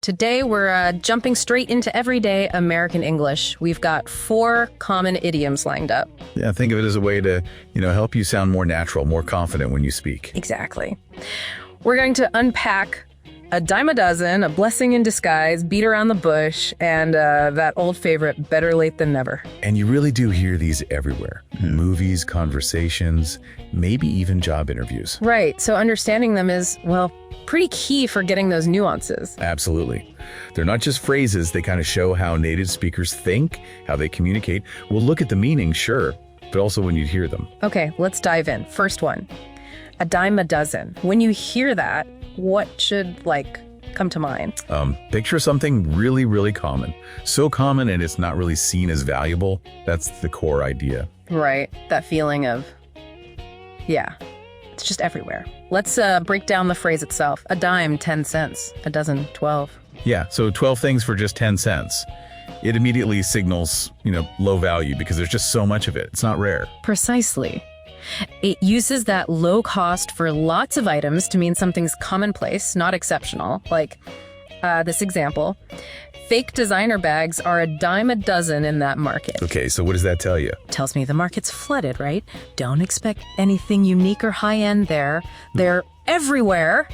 Today, we're jumping straight into everyday American English. We've got 4 common idioms lined up. Yeah, think of it as a way to, help you sound more natural, more confident when you speak. Exactly. We're going to unpack a dime a dozen, a blessing in disguise, beat around the bush, and that old favorite, better late than never. And you really do hear these everywhere. Movies, conversations, maybe even job interviews. Right, so understanding them is, well, pretty key for getting those nuances. Absolutely. They're not just phrases, they kind of show how native speakers think, how they communicate. We'll look at the meaning, sure, but also when you hear them. Okay, let's dive in. First one, a dime a dozen. When you hear that, what should, come to mind? Picture something really, really common. So common and it's not really seen as valuable. That's the core idea. Right, that feeling of, yeah, it's just everywhere. Let's break down the phrase itself. A dime, 10 cents. A dozen, 12. Yeah, so 12 things for just 10 cents. It immediately signals, low value because there's just so much of it. It's not rare. Precisely. It uses that low cost for lots of items to mean something's commonplace, not exceptional. Like this example, fake designer bags are a dime a dozen in that market. Okay, so what does that tell you? Tells me the market's flooded, right? Don't expect anything unique or high-end there. They're everywhere.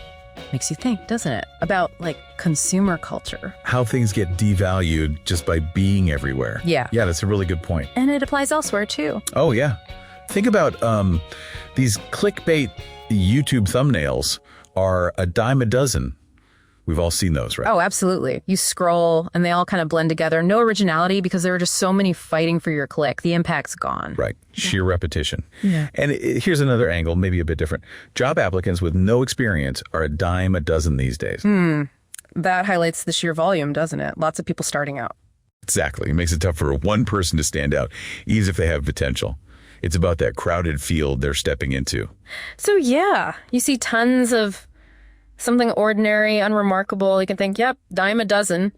Makes you think, doesn't it? About, consumer culture. How things get devalued just by being everywhere. Yeah. Yeah, that's a really good point. And it applies elsewhere, too. Oh, yeah. Think about these clickbait YouTube thumbnails are a dime a dozen. We've all seen those, right? Oh, absolutely. You scroll and they all kind of blend together. No originality because there are just so many fighting for your click. The impact's gone. Right. Sheer repetition. Yeah. And here's another angle, maybe a bit different. Job applicants with no experience are a dime a dozen these days. That highlights the sheer volume, doesn't it? Lots of people starting out. Exactly. It makes it tough for one person to stand out, even if they have potential. It's about that crowded field they're stepping into. So yeah, you see tons of something ordinary, unremarkable. You can think, yep, dime a dozen.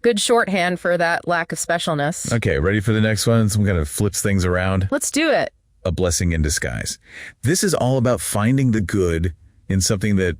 Good shorthand for that lack of specialness. Okay, ready for the next one? Some kind of flips things around. Let's do it. A blessing in disguise. This is all about finding the good in something that,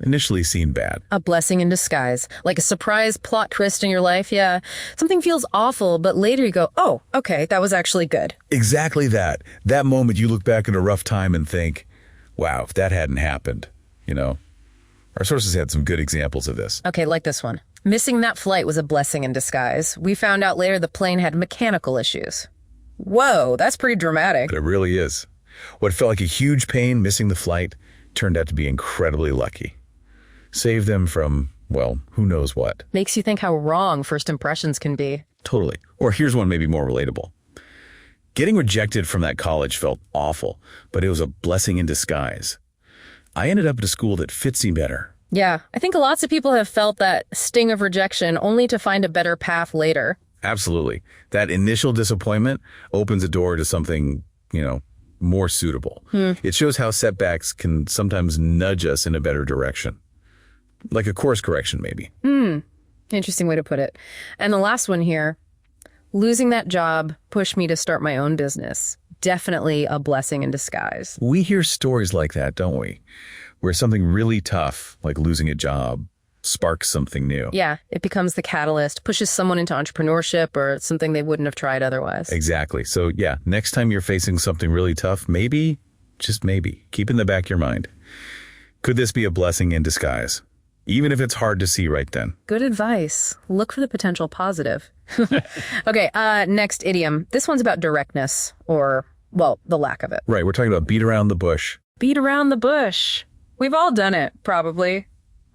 initially seemed bad. A blessing in disguise. Like a surprise plot twist in your life, yeah. Something feels awful, but later you go, oh, okay, that was actually good. Exactly that. That moment you look back at a rough time and think, wow, if that hadn't happened, Our sources had some good examples of this. Okay, like this one. Missing that flight was a blessing in disguise. We found out later the plane had mechanical issues. Whoa, that's pretty dramatic. But it really is. What felt like a huge pain, missing the flight, turned out to be incredibly lucky. Saved them from, who knows what. Makes you think how wrong first impressions can be. Totally. Or here's one maybe more relatable. Getting rejected from that college felt awful, but it was a blessing in disguise. I ended up at a school that fits me better. Yeah, I think lots of people have felt that sting of rejection only to find a better path later. Absolutely. That initial disappointment opens a door to something, more suitable. It shows how setbacks can sometimes nudge us in a better direction. Like a course correction, maybe. Interesting way to put it. And the last one here, losing that job pushed me to start my own business. Definitely a blessing in disguise. We hear stories like that, don't we? Where something really tough, like losing a job, sparks something new. Yeah, it becomes the catalyst, pushes someone into entrepreneurship or something they wouldn't have tried otherwise. Exactly. So yeah, next time you're facing something really tough, maybe, just maybe, keep in the back of your mind, could this be a blessing in disguise? Even if it's hard to see right then. Good advice. Look for the potential positive. Okay, next idiom. This one's about directness or, the lack of it. Right, we're talking about beat around the bush. Beat around the bush. We've all done it, probably.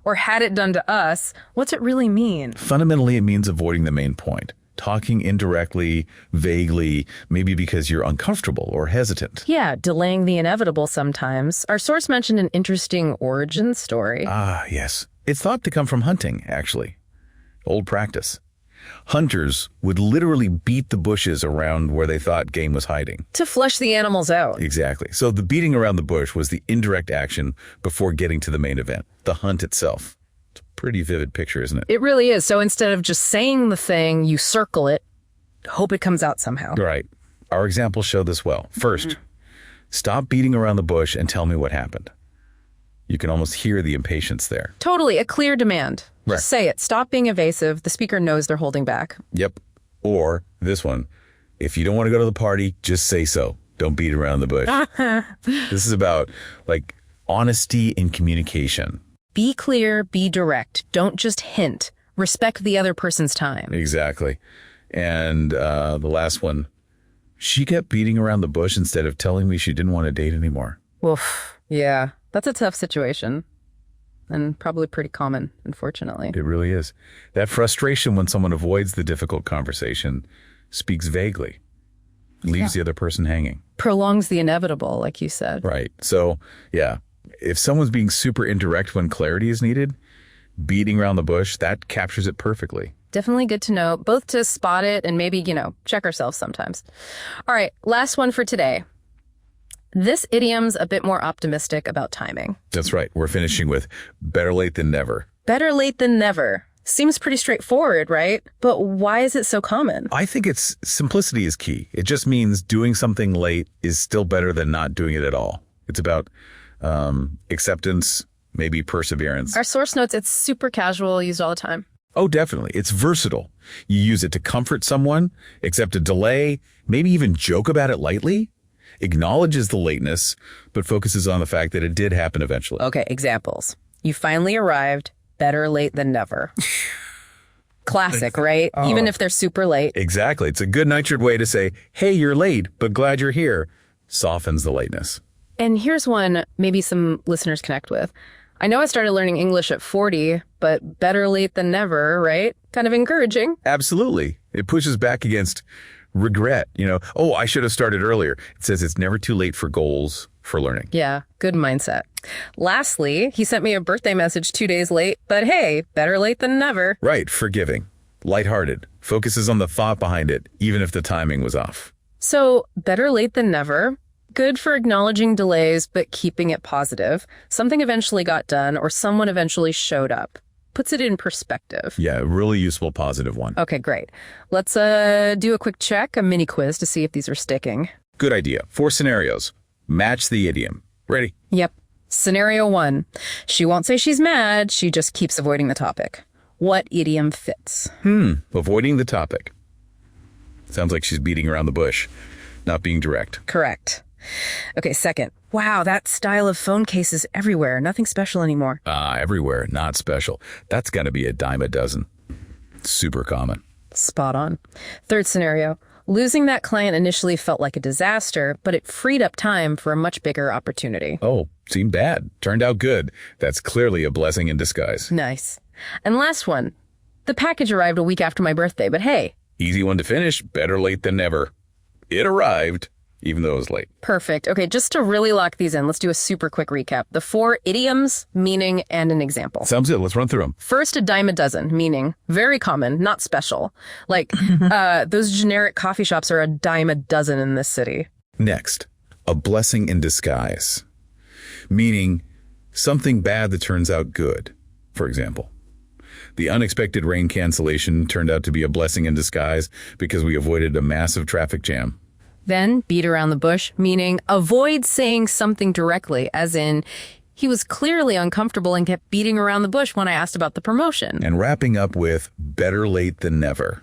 Or had it done to us. What's it really mean? Fundamentally, it means avoiding the main point. Talking indirectly, vaguely, maybe because you're uncomfortable or hesitant. Yeah, delaying the inevitable sometimes. Our source mentioned an interesting origin story. Ah, yes. It's thought to come from hunting, actually. Old practice. Hunters would literally beat the bushes around where they thought game was hiding. To flush the animals out. Exactly. So the beating around the bush was the indirect action before getting to the main event, the hunt itself. It's a pretty vivid picture, isn't it? It really is. So instead of just saying the thing, you circle it, hope it comes out somehow. Right. Our examples show this well. First, stop beating around the bush and tell me what happened. You can almost hear the impatience there. Totally, a clear demand. Right. Just say it. Stop being evasive. The speaker knows they're holding back. Yep. Or this one, if you don't want to go to the party, just say so. Don't beat around the bush. This is about like honesty in communication. Be clear, be direct. Don't just hint. Respect the other person's time. Exactly. And the last one, she kept beating around the bush instead of telling me she didn't want to date anymore. Oof. Yeah, that's a tough situation. And probably pretty common, unfortunately. It really is. That frustration when someone avoids the difficult conversation speaks vaguely, leaves the other person hanging. Prolongs the inevitable, like you said. Right. So, yeah, if someone's being super indirect when clarity is needed, beating around the bush, that captures it perfectly. Definitely good to know, both to spot it and maybe, check ourselves sometimes. All right, last one for today. This idiom's a bit more optimistic about timing. That's right. We're finishing with better late than never. Better late than never. Seems pretty straightforward, right? But why is it so common? I think it's simplicity is key. It just means doing something late is still better than not doing it at all. It's about acceptance, maybe perseverance. Our source notes, it's super casual, used all the time. Oh, definitely. It's versatile. You use it to comfort someone, accept a delay, maybe even joke about it lightly. Acknowledges the lateness, but focuses on the fact that it did happen eventually. Okay, examples. You finally arrived, better late than never. Classic, right? Oh. Even if they're super late. Exactly. It's a good-natured way to say, hey, you're late, but glad you're here. Softens the lateness. And here's one maybe some listeners connect with. I know I started learning English at 40, but better late than never, right? Kind of encouraging. Absolutely. It pushes back against regret. Oh, I should have started earlier. It says it's never too late for goals, for learning. Yeah, good mindset. Lastly, he sent me a birthday message 2 days late, but hey, better late than never. Right, forgiving, lighthearted, focuses on the thought behind it, even if the timing was off. So, better late than never. Good for acknowledging delays, but keeping it positive. Something eventually got done, or someone eventually showed up. Puts it in perspective. Yeah, really useful, positive one. Okay, great. Let's do a quick check, a mini quiz to see if these are sticking. Good idea. 4 scenarios. Match the idiom. Ready? Yep. Scenario 1. She won't say she's mad, she just keeps avoiding the topic. What idiom fits? Avoiding the topic. Sounds like she's beating around the bush, not being direct. Correct. Okay, second. Wow, that style of phone case is everywhere. Nothing special anymore. Everywhere, not special. That's got to be a dime a dozen. Super common. Spot on. Third scenario. Losing that client initially felt like a disaster, but it freed up time for a much bigger opportunity. Oh, seemed bad. Turned out good. That's clearly a blessing in disguise. Nice. And last one. The package arrived a week after my birthday, but hey. Easy one to finish. Better late than never. It arrived, even though it was late. Perfect. Okay, just to really lock these in, let's do a super quick recap. The 4 idioms, meaning, and an example. Sounds good. Let's run through them. First, a dime a dozen, meaning very common, not special. Like, those generic coffee shops are a dime a dozen in this city. Next, a blessing in disguise, meaning something bad that turns out good. For example, the unexpected rain cancellation turned out to be a blessing in disguise because we avoided a massive traffic jam. Then, beat around the bush, meaning avoid saying something directly, as in, he was clearly uncomfortable and kept beating around the bush when I asked about the promotion. And wrapping up with better late than never,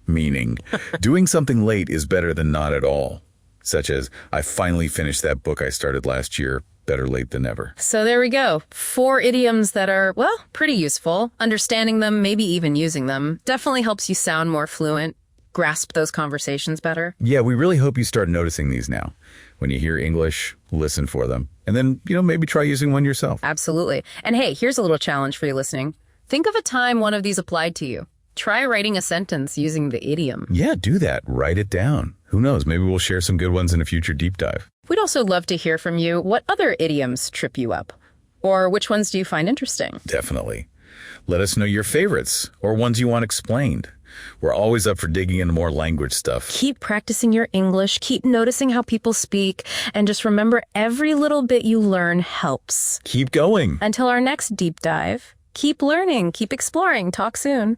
meaning doing something late is better than not at all, such as, I finally finished that book I started last year, better late than never. So there we go. 4 idioms that are, well, pretty useful. Understanding them, maybe even using them, definitely helps you sound more fluent, grasp those conversations better. Yeah, we really hope you start noticing these now. When you hear English, listen for them. And then, maybe try using one yourself. Absolutely. And hey, here's a little challenge for you listening. Think of a time one of these applied to you. Try writing a sentence using the idiom. Yeah, do that. Write it down. Who knows? Maybe we'll share some good ones in a future deep dive. We'd also love to hear from you. What other idioms trip you up? Or which ones do you find interesting? Definitely. Let us know your favorites or ones you want explained. We're always up for digging into more language stuff. Keep practicing your English, keep noticing how people speak, and just remember every little bit you learn helps. Keep going. Until our next deep dive, keep learning, keep exploring. Talk soon.